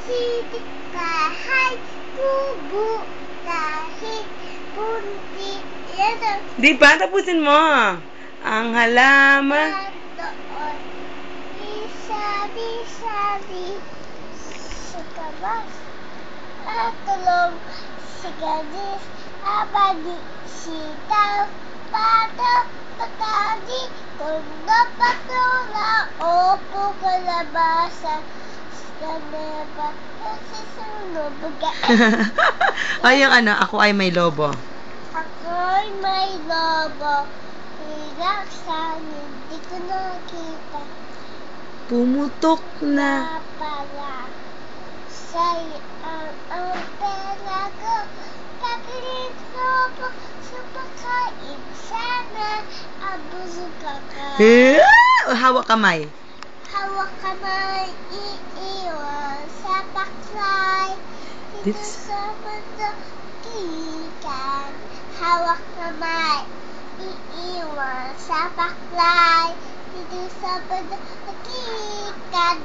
sidik kahit kubo kahit punti yan Di ba? Tapusin mo. Ang halaman. doon isabi-sabi sa kabas at tulong si gadis abadi sitaw pato patadi tondo patula opo kalabasa kaneba kasi sunog Ay, yung ano, ako ay may lobo. ako'y may lobo hirap sa hindi ko nakita Pumutok na. pala sa'yo ang pera ko kapilit lobo sa pagkain sana abuso ka ka Hawak kamay. hawak kamay iiwan sa baklay dito sa mundo kikan hawak kamay iiwan sa baklay dito sa mundo kikan